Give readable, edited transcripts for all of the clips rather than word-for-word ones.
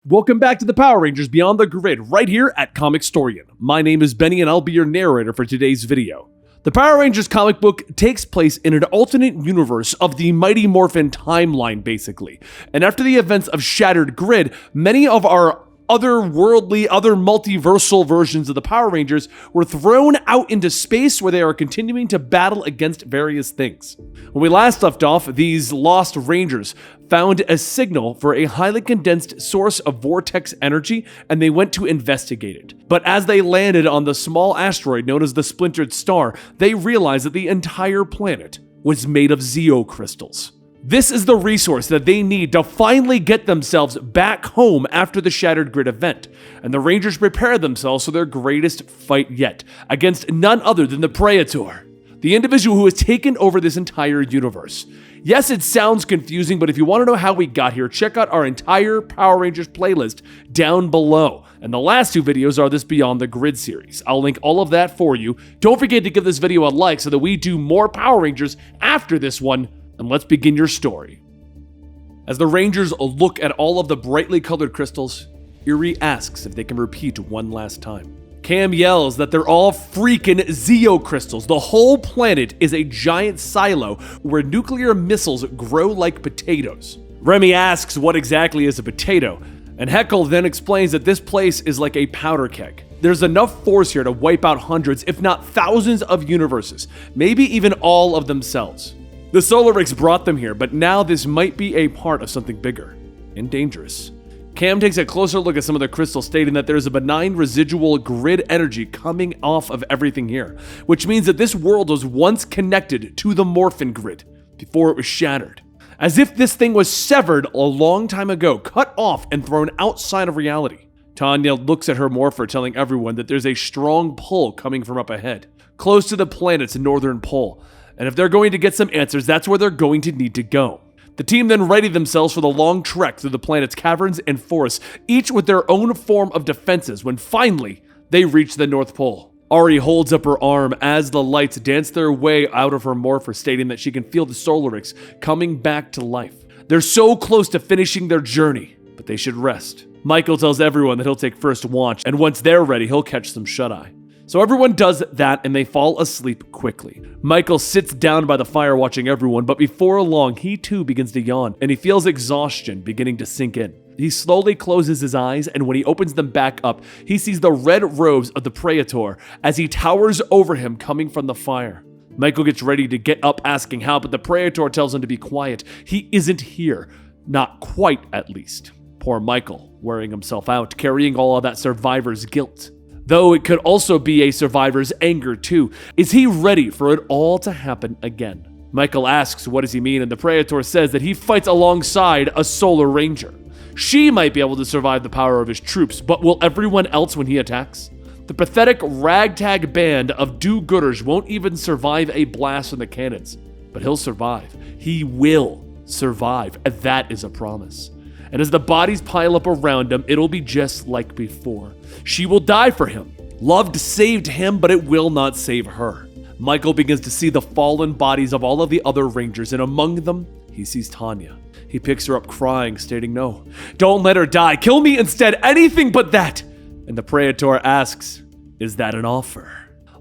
Welcome back to the Power Rangers Beyond the Grid, right here at Comicstorian. My name is Benny and I'll be your narrator for today's video. The Power Rangers comic book takes place in an alternate universe of the Mighty Morphin timeline, basically. And after the events of Shattered Grid, many of our otherworldly, other multiversal versions of the Power Rangers were thrown out into space where they are continuing to battle against various things. When we last left off, these lost Rangers found a signal for a highly condensed source of vortex energy, and they went to investigate it. But as they landed on the small asteroid known as the Splintered Star, they realized that the entire planet was made of Zeo crystals. This is the resource that they need to finally get themselves back home after the Shattered Grid event, and the Rangers prepare themselves for their greatest fight yet, against none other than the Praetor, the individual who has taken over this entire universe. Yes, it sounds confusing, but if you want to know how we got here, check out our entire Power Rangers playlist down below. And the last two videos are this Beyond the Grid series. I'll link all of that for you. Don't forget to give this video a like so that we do more Power Rangers after this one. And let's begin your story. As the Rangers look at all of the brightly colored crystals, Eerie asks if they can repeat one last time. Cam yells that they're all freaking Zeo crystals. The whole planet is a giant silo where nuclear missiles grow like potatoes. Remy asks what exactly is a potato, and Heckle then explains that this place is like a powder keg. There's enough force here to wipe out hundreds, if not thousands of universes, maybe even all of themselves. The Solarics brought them here, but now this might be a part of something bigger and dangerous. Cam takes a closer look at some of the crystals, stating that there's a benign residual grid energy coming off of everything here, which means that this world was once connected to the Morphin grid before it was shattered. As if this thing was severed a long time ago, cut off and thrown outside of reality. Tanya looks at her morpher, telling everyone that there's a strong pull coming from up ahead, close to the planet's northern pole. And if they're going to get some answers, that's where they're going to need to go. The team then ready themselves for the long trek through the planet's caverns and forests, each with their own form of defenses, when finally they reach the North Pole. Ari holds up her arm as the lights dance their way out of her morpher, stating that she can feel the Solarics coming back to life. They're so close to finishing their journey, but they should rest. Michael tells everyone that he'll take first watch, and once they're ready, he'll catch some shut-eye. So everyone does that, and they fall asleep quickly. Michael sits down by the fire watching everyone, but before long, he too begins to yawn, and he feels exhaustion beginning to sink in. He slowly closes his eyes, and when he opens them back up, he sees the red robes of the Praetor as he towers over him coming from the fire. Michael gets ready to get up asking how, but the Praetor tells him to be quiet. He isn't here. Not quite, at least. Poor Michael, wearing himself out, carrying all of that survivor's guilt. Though it could also be a survivor's anger too. Is he ready for it all to happen again? Michael asks what does he mean, and the Praetor says that he fights alongside a Solar Ranger. She might be able to survive the power of his troops, but will everyone else when he attacks? The pathetic ragtag band of do-gooders won't even survive a blast from the cannons, but he'll survive. He will survive, and that is a promise. And as the bodies pile up around him, it'll be just like before. She will die for him. Love saved him, but it will not save her. Michael begins to see the fallen bodies of all of the other Rangers, and among them, he sees Tanya. He picks her up crying, stating, "No, don't let her die. Kill me instead, anything but that." And the Praetor asks, "Is that an offer?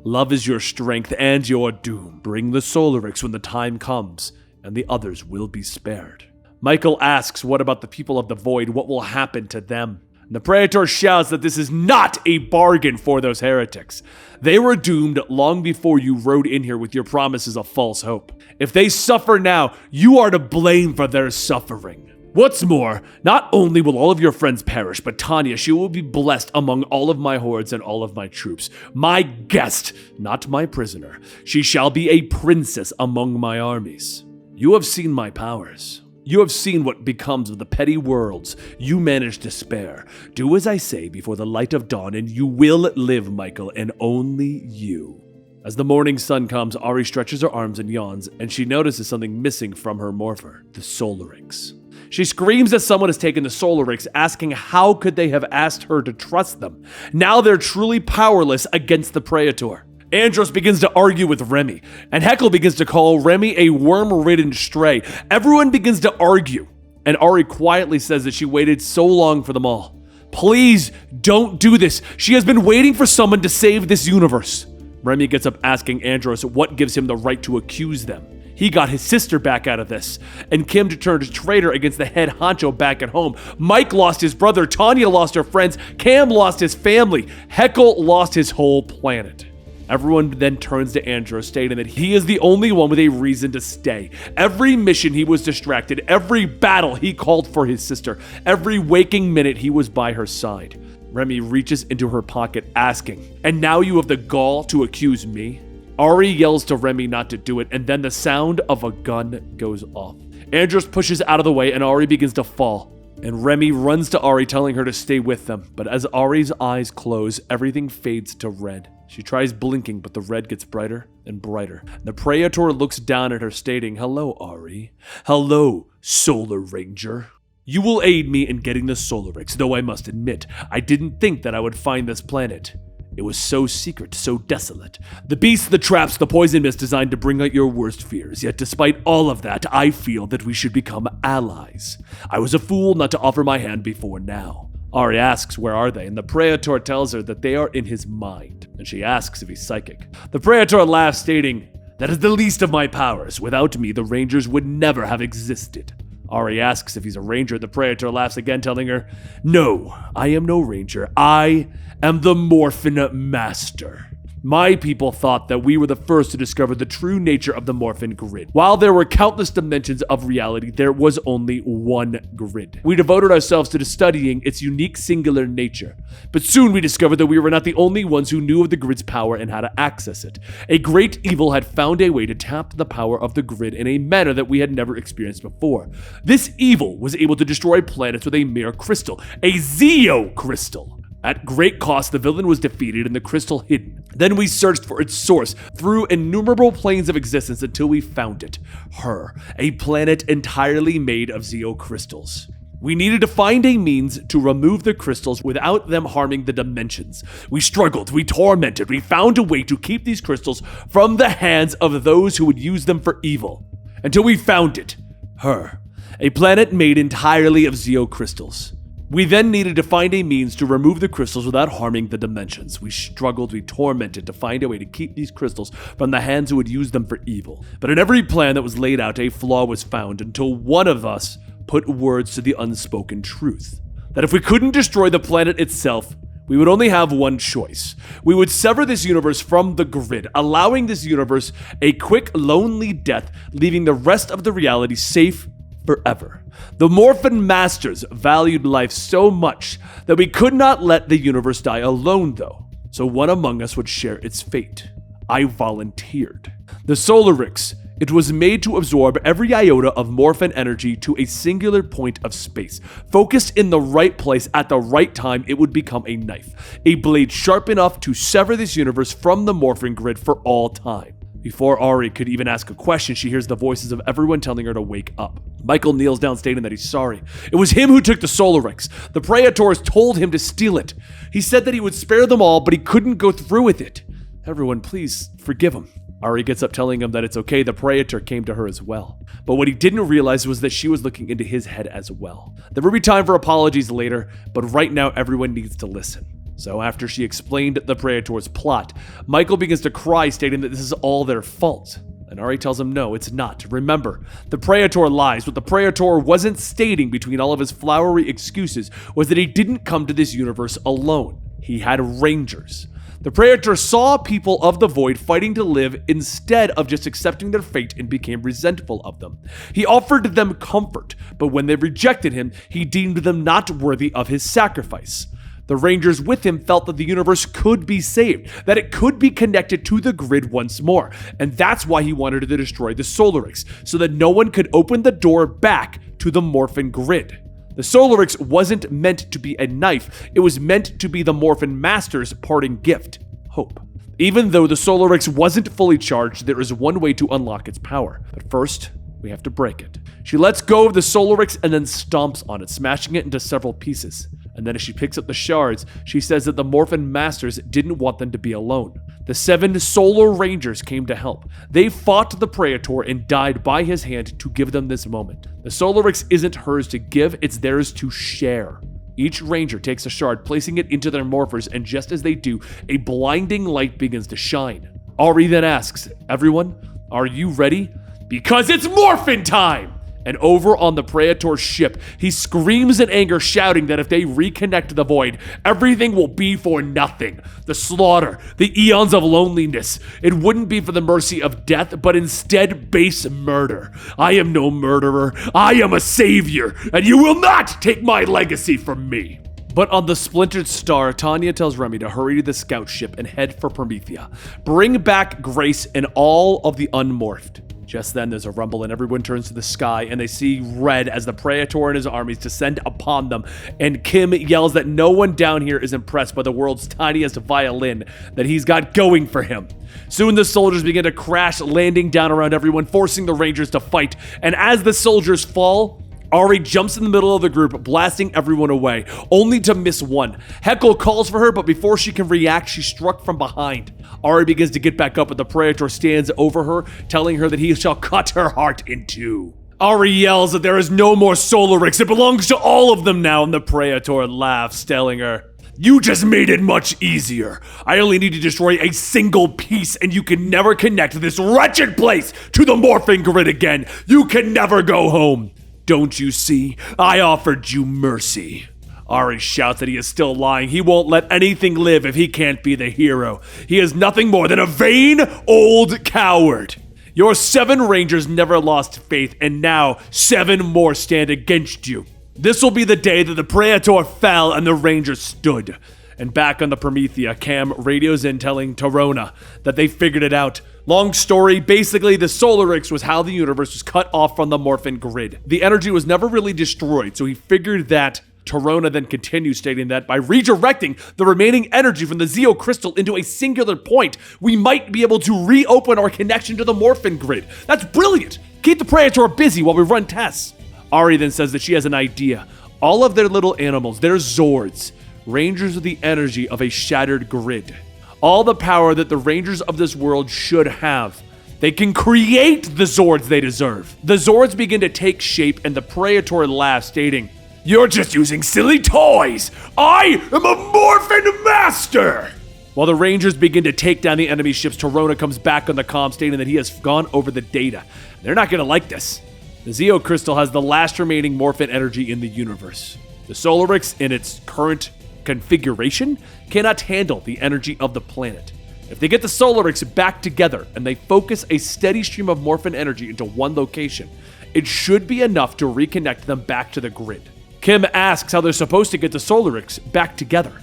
Love is your strength and your doom. Bring the Solarics when the time comes, and the others will be spared." Michael asks, what about the people of the Void? What will happen to them? And the Praetor shouts that this is not a bargain for those heretics. They were doomed long before you rode in here with your promises of false hope. If they suffer now, you are to blame for their suffering. What's more, not only will all of your friends perish, but Tanya, she will be blessed among all of my hordes and all of my troops. My guest, not my prisoner. She shall be a princess among my armies. You have seen my powers. You have seen what becomes of the petty worlds you managed to spare. Do as I say before the light of dawn, and you will live, Michael, and only you. As the morning sun comes, Ari stretches her arms and yawns, and she notices something missing from her morpher, the Solarics. She screams that someone has taken the Solarics, asking how could they have asked her to trust them. Now they're truly powerless against the Praetor. Andros begins to argue with Remy, and Heckle begins to call Remy a worm-ridden stray. Everyone begins to argue, and Ari quietly says that she waited so long for them all. Please don't do this. She has been waiting for someone to save this universe. Remy gets up asking Andros what gives him the right to accuse them. He got his sister back out of this, and Kim turned traitor against the head honcho back at home. Mike lost his brother, Tanya lost her friends, Cam lost his family, Heckle lost his whole planet. Everyone then turns to Andros, stating that he is the only one with a reason to stay. Every mission he was distracted, every battle he called for his sister, every waking minute he was by her side. Remy reaches into her pocket asking, "And now you have the gall to accuse me?" Ari yells to Remy not to do it, and then the sound of a gun goes off. Andros pushes out of the way and Ari begins to fall. And Remy runs to Ari, telling her to stay with them. But as Ari's eyes close, everything fades to red. She tries blinking, but the red gets brighter and brighter. The Praetor looks down at her, stating, "Hello, Ari. Hello, Solar Ranger. You will aid me in getting the Solarix, though I must admit, I didn't think that I would find this planet. It was so secret, so desolate. The beasts, the traps, the poison mist designed to bring out your worst fears. Yet despite all of that, I feel that we should become allies. I was a fool not to offer my hand before now." Ari asks where are they, and the Praetor tells her that they are in his mind, and she asks if he's psychic. The Praetor laughs, stating, "That is the least of my powers. Without me, the Rangers would never have existed." Ari asks if he's a ranger. The Praetor laughs again, telling her, "No, I am no ranger. I am the Morphin Master. My people thought that we were the first to discover the true nature of the Morphin grid. While there were countless dimensions of reality, there was only one grid. We devoted ourselves to studying its unique singular nature. But soon we discovered that we were not the only ones who knew of the grid's power and how to access it. A great evil had found a way to tap the power of the grid in a manner that we had never experienced before. This evil was able to destroy planets with a mere crystal, a Zeo crystal. At great cost, the villain was defeated and the crystal hidden. Then we searched for its source through innumerable planes of existence until we found it. Her, a planet entirely made of Zeo crystals. We needed to find a means to remove the crystals without them harming the dimensions. We struggled, we tormented, we found a way to keep these crystals from the hands of those who would use them for evil. Until we found it. Her, a planet made entirely of Zeo crystals. We then needed to find a means to remove the crystals without harming the dimensions. We struggled, we tormented to find a way to keep these crystals from the hands who would use them for evil. But in every plan that was laid out, a flaw was found until one of us put words to the unspoken truth. That if we couldn't destroy the planet itself, we would only have one choice. We would sever this universe from the grid, allowing this universe a quick, lonely death, leaving the rest of the reality safe forever. The Morphin Masters valued life so much that we could not let the universe die alone, though. So one among us would share its fate. I volunteered. The Solarix, it was made to absorb every iota of Morphin energy to a singular point of space. Focused in the right place at the right time, it would become a knife. A blade sharp enough to sever this universe from the Morphin grid for all time. Before Ari could even ask a question, she hears the voices of everyone telling her to wake up. Michael kneels down, stating that he's sorry. It was him who took the Solarix. The Praetors told him to steal it. He said that he would spare them all, but he couldn't go through with it. Everyone, please forgive him. Ari gets up, telling him that it's okay. The Praetor came to her as well. But what he didn't realize was that she was looking into his head as well. There will be time for apologies later, but right now everyone needs to listen. So after she explained the Praetor's plot, Michael begins to cry, stating that this is all their fault. And Ari tells him no, it's not. Remember, the Praetor lies. What the Praetor wasn't stating between all of his flowery excuses was that he didn't come to this universe alone. He had rangers. The Praetor saw people of the Void fighting to live instead of just accepting their fate and became resentful of them. He offered them comfort, but when they rejected him, he deemed them not worthy of his sacrifice. The Rangers with him felt that the universe could be saved, that it could be connected to the grid once more, and that's why he wanted to destroy the Solarix, so that no one could open the door back to the Morphin grid. The Solarix wasn't meant to be a knife, it was meant to be the Morphin Master's parting gift, hope. Even though the Solarix wasn't fully charged, there is one way to unlock its power, but first, we have to break it. She lets go of the Solarix and then stomps on it, smashing it into several pieces. And then as she picks up the shards, she says that the Morphin Masters didn't want them to be alone. The 7 Solar Rangers came to help. They fought the Praetor and died by his hand to give them this moment. The Solarix isn't hers to give, it's theirs to share. Each Ranger takes a shard, placing it into their morphers, and just as they do, a blinding light begins to shine. Ari then asks, "Everyone, are you ready? Because it's Morphin time!" And over on the Praetor's ship, he screams in anger, shouting that if they reconnect the void, everything will be for nothing. The slaughter, the eons of loneliness. It wouldn't be for the mercy of death, but instead base murder. I am no murderer. I am a savior, and you will not take my legacy from me. But on the splintered star, Tanya tells Remy to hurry to the scout ship and head for Promethea. Bring back Grace and all of the unmorphed. Just then, there's a rumble and everyone turns to the sky and they see red as the Praetor and his armies descend upon them. And Kim yells that no one down here is impressed by the world's tiniest violin that he's got going for him. Soon the soldiers begin to crash, landing down around everyone, forcing the Rangers to fight. And as the soldiers fall, Ari jumps in the middle of the group, blasting everyone away, only to miss one. Heckle calls for her, but before she can react, she's struck from behind. Ari begins to get back up, but the Praetor stands over her, telling her that he shall cut her heart in two. Ari yells that there is no more Solarix, it belongs to all of them now, and the Praetor laughs, telling her, "You just made it much easier. I only need to destroy a single piece and you can never connect this wretched place to the Morphin grid again. You can never go home. Don't you see? I offered you mercy." Ari shouts that he is still lying. He won't let anything live if he can't be the hero. He is nothing more than a vain old coward. Your 7 Rangers never lost faith, and now 7 more stand against you. This will be the day that the Praetor fell and the Rangers stood. And back on the Promethea, Cam radios in telling Torona that they figured it out. Long story, basically the Solarix was how the universe was cut off from the Morphin grid. The energy was never really destroyed, so he figured that. Torona then continues, stating that by redirecting the remaining energy from the Zeo crystal into a singular point, we might be able to reopen our connection to the Morphin grid. That's brilliant! Keep the Praetor busy while we run tests. Ari then says that she has an idea. All of their little animals, their Zords, Rangers with the energy of a shattered grid. All the power that the Rangers of this world should have. They can create the Zords they deserve. The Zords begin to take shape and the Praetor laughs, stating, "You're just using silly toys! I am a Morphin master!" While the Rangers begin to take down the enemy ships, Torona comes back on the comm stating that he has gone over the data. They're not going to like this. The Zeo crystal has the last remaining Morphin energy in the universe. The Solarix, in its current configuration, cannot handle the energy of the planet. If they get the Solarix back together and they focus a steady stream of Morphin energy into one location, it should be enough to reconnect them back to the grid. Kim asks how they're supposed to get the Solarix back together.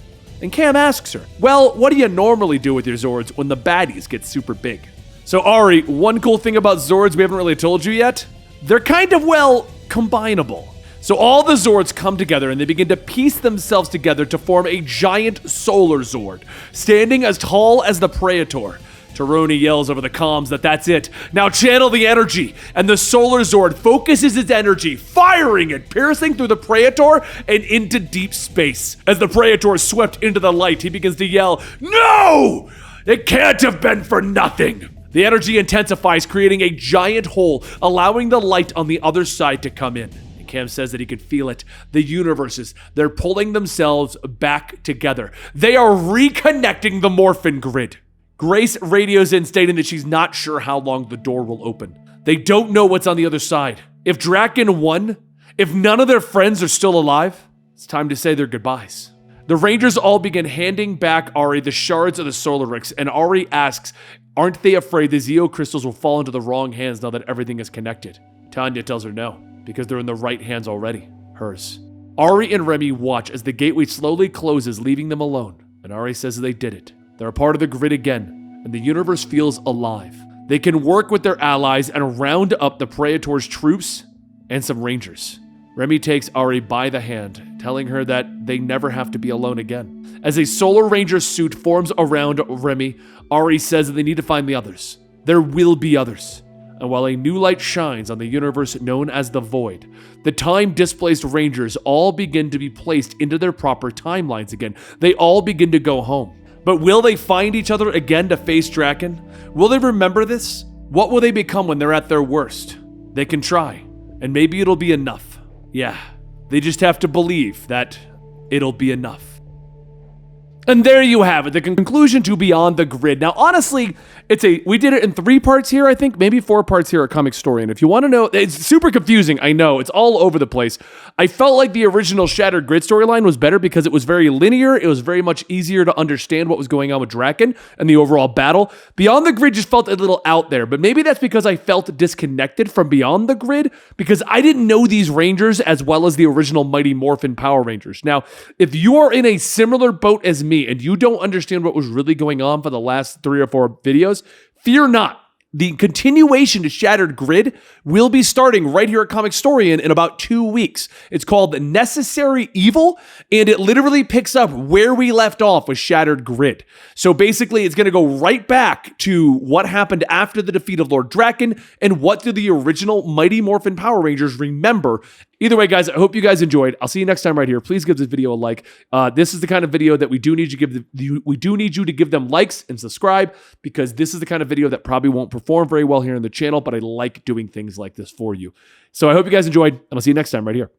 And Cam asks her, "Well, what do you normally do with your Zords when the baddies get super big?" So Ari, one cool thing about Zords we haven't really told you yet, they're kind of, well, combinable. So all the Zords come together and they begin to piece themselves together to form a giant solar Zord, standing as tall as the Praetor. Taroni yells over the comms that that's it. Now channel the energy, and the solar Zord focuses its energy, firing it, piercing through the Praetor and into deep space. As the Praetor is swept into the light, he begins to yell, "No! It can't have been for nothing!" The energy intensifies, creating a giant hole, allowing the light on the other side to come in. Cam says that he could feel it. The universes, they're pulling themselves back together. They are reconnecting the Morphin grid. Grace radios in stating that she's not sure how long the door will open. They don't know what's on the other side. If Draken won, if none of their friends are still alive, it's time to say their goodbyes. The Rangers all begin handing back Ari the shards of the Solarix, and Ari asks, aren't they afraid the Zeo crystals will fall into the wrong hands now that everything is connected? Tanya tells her no, because they're in the right hands already, hers. Ari and Remy watch as the gateway slowly closes, leaving them alone, and Ari says they did it. They're a part of the grid again, and the universe feels alive. They can work with their allies and round up the Praetor's troops and some Rangers. Remy takes Ari by the hand, telling her that they never have to be alone again. As a Solar Ranger suit forms around Remy, Ari says that they need to find the others. There will be others. And while a new light shines on the universe known as the Void, the time-displaced Rangers all begin to be placed into their proper timelines again. They all begin to go home. But will they find each other again to face Draken? Will they remember this? What will they become when they're at their worst? They can try, and maybe it'll be enough. Yeah, they just have to believe that it'll be enough. And there you have it, the conclusion to Beyond the Grid. Now, honestly, we did it in 3 parts here, I think, maybe 4 parts here at Comicstorian. If you want to know, it's super confusing, I know, it's all over the place. I felt like the original Shattered Grid storyline was better because it was very linear, it was very much easier to understand what was going on with Draken and the overall battle. Beyond the Grid just felt a little out there, but maybe that's because I felt disconnected from Beyond the Grid because I didn't know these Rangers as well as the original Mighty Morphin Power Rangers. Now, if you are in a similar boat as me, and you don't understand what was really going on for the last 3 or 4 videos, fear not. The continuation to Shattered Grid will be starting right here at Comicstorian in about 2 weeks. It's called Necessary Evil, and it literally picks up where we left off with Shattered Grid. So basically, it's going to go right back to what happened after the defeat of Lord Draken, and what do the original Mighty Morphin Power Rangers remember. Either way, guys, I hope you guys enjoyed. I'll see you next time right here. Please give this video a like. This is the kind of video that we do need you to give them likes and subscribe, because this is the kind of video that probably won't perform very well here on the channel, but I like doing things like this for you. So I hope you guys enjoyed, and I'll see you next time right here.